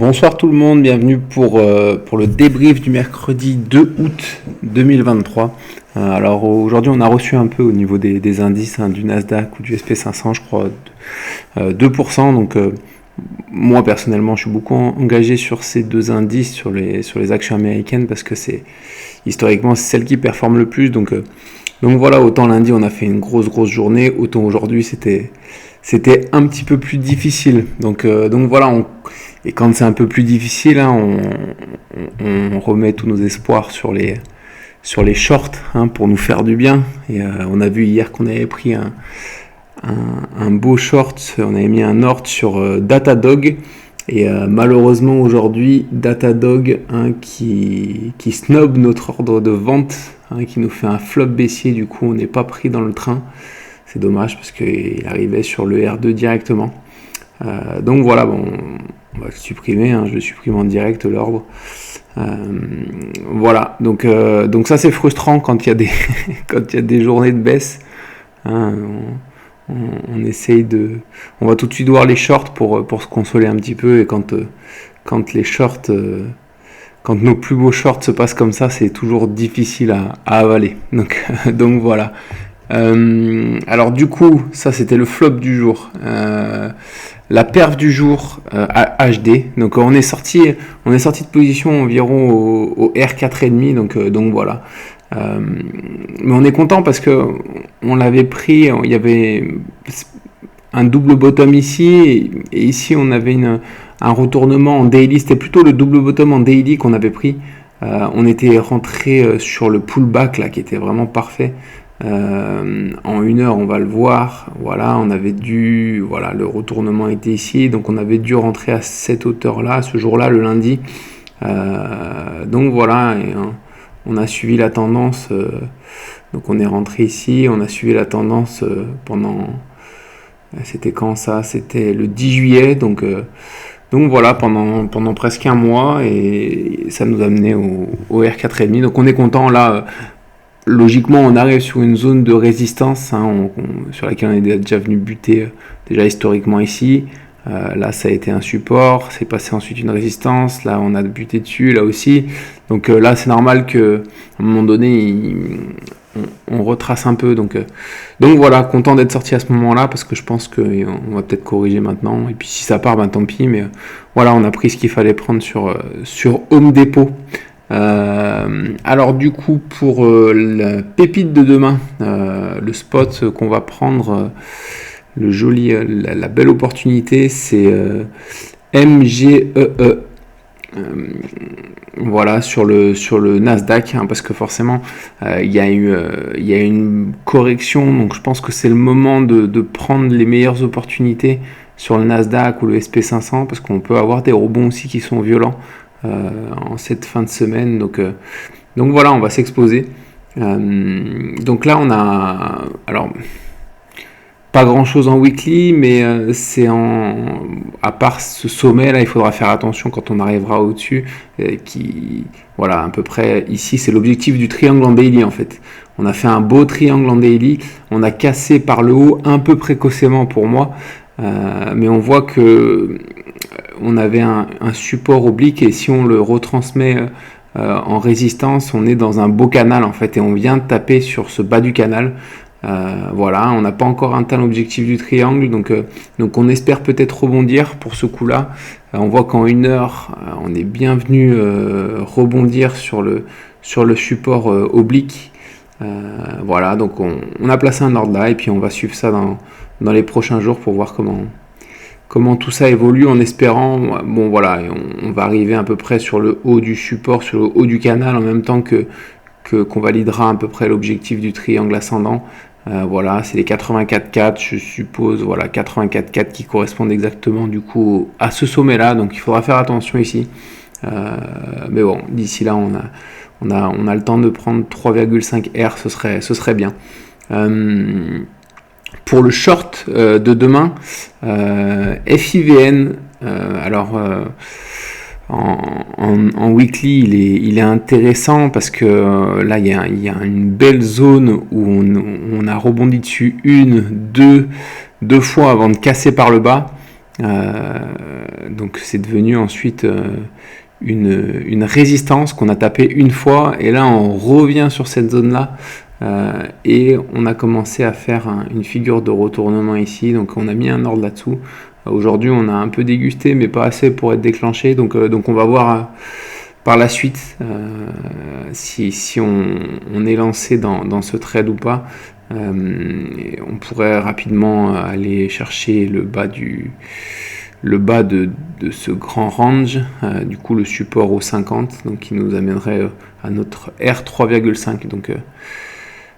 Bonsoir tout le monde, bienvenue pour le débrief du mercredi 2 août 2023. Alors aujourd'hui on a reçu un peu au niveau des indices du Nasdaq ou du SP500 je crois 2%. Donc moi personnellement je suis beaucoup engagé sur ces deux indices, sur les actions américaines parce que c'est historiquement c'est celle qui performe le plus. Donc voilà, autant lundi on a fait une grosse journée, autant aujourd'hui c'était un petit peu plus difficile. Donc voilà, et quand c'est un peu plus difficile, on remet tous nos espoirs sur les shorts pour nous faire du bien. Et on a vu hier qu'on avait pris un beau short, on avait mis un short sur Datadog. Et malheureusement aujourd'hui, Datadog qui snob notre ordre de vente, qui nous fait un flop baissier, du coup on n'est pas pris dans le train. C'est dommage parce qu'il arrivait sur le R2 directement. Donc voilà, bon, on va le supprimer, je le supprime en direct l'ordre. Voilà, donc ça c'est frustrant quand il y a des quand il y a des journées de baisse. On essaye on va tout de suite voir les shorts pour se consoler un petit peu, et quand les shorts, quand nos plus beaux shorts se passent comme ça, c'est toujours difficile à avaler. Donc voilà. Alors du coup, ça c'était le flop du jour. La perf du jour HD. Donc on est sorti de position environ au R4,5. Donc voilà. Mais on est content parce que on l'avait pris. Il y avait un double bottom ici, et ici on avait un retournement en daily. C'était plutôt le double bottom en daily qu'on avait pris. On était rentré sur le pullback là qui était vraiment parfait. En une heure on va le voir, voilà, le retournement était ici, donc on avait dû rentrer à cette hauteur là ce jour là, le lundi. Donc voilà, et on a suivi la tendance, donc on est rentré ici, on a suivi la tendance pendant, c'était quand ça, c'était le 10 juillet, donc voilà, pendant presque un mois, et ça nous a mené au R4,5. Donc on est content là. Logiquement, on arrive sur une zone de résistance sur laquelle on est déjà venu buter déjà historiquement ici. Là, ça a été un support, c'est passé ensuite une résistance. Là, on a buté dessus, là aussi. Donc là, c'est normal qu'à un moment donné, on retrace un peu. Donc voilà, content d'être sorti à ce moment-là parce que je pense qu'on va peut-être corriger maintenant. Et puis si ça part, tant pis. Mais voilà, on a pris ce qu'il fallait prendre sur Home Depot. Alors du coup pour la pépite de demain, le spot qu'on va prendre, la belle opportunité, c'est MGEE. Voilà, sur le Nasdaq, parce que forcément il y a une correction, donc je pense que c'est le moment de prendre les meilleures opportunités sur le Nasdaq ou le SP500, parce qu'on peut avoir des rebonds aussi qui sont violents en cette fin de semaine. Donc voilà, on va s'exposer. Donc là on a, alors pas grand chose en weekly, mais à part ce sommet là, il faudra faire attention quand on arrivera au-dessus, voilà, à peu près ici, c'est l'objectif du triangle en daily en fait. On a fait un beau triangle en daily, on a cassé par le haut un peu précocement pour moi, mais on voit que on avait un support oblique, et si on le retransmet en résistance, on est dans un beau canal en fait, et on vient de taper sur ce bas du canal. Voilà, on n'a pas encore atteint l'objectif du triangle, donc on espère peut-être rebondir pour ce coup-là. On voit qu'en une heure, on est bien venu rebondir sur le support oblique. Voilà, donc on a placé un ordre là, et puis on va suivre ça dans les prochains jours pour voir comment tout ça évolue, en espérant, bon voilà, on va arriver à peu près sur le haut du support, sur le haut du canal, en même temps qu'on validera à peu près l'objectif du triangle ascendant. Voilà, c'est les 84,4, je suppose, voilà, 84,4 qui correspondent exactement du coup à ce sommet là, donc il faudra faire attention ici. Mais bon, d'ici là on a le temps de prendre 3,5 R, ce serait bien. Pour le short de demain, FIVN, alors en weekly il est intéressant parce que là il y a une belle zone où on a rebondi dessus deux fois avant de casser par le bas. Donc c'est devenu ensuite une résistance qu'on a tapé une fois, et là on revient sur cette zone-là. Et on a commencé à faire une figure de retournement ici, donc on a mis un ordre là-dessous. Aujourd'hui on a un peu dégusté mais pas assez pour être déclenché, donc on va voir par la suite si on est lancé dans ce trade ou pas. On pourrait rapidement aller chercher le bas de ce grand range, du coup le support au 50, donc qui nous amènerait à notre R 3,5.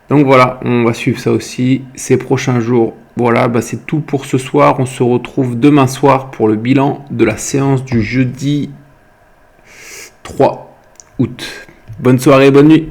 Donc voilà, on va suivre ça aussi ces prochains jours. Voilà, c'est tout pour ce soir. On se retrouve demain soir pour le bilan de la séance du jeudi 3 août. Bonne soirée, bonne nuit.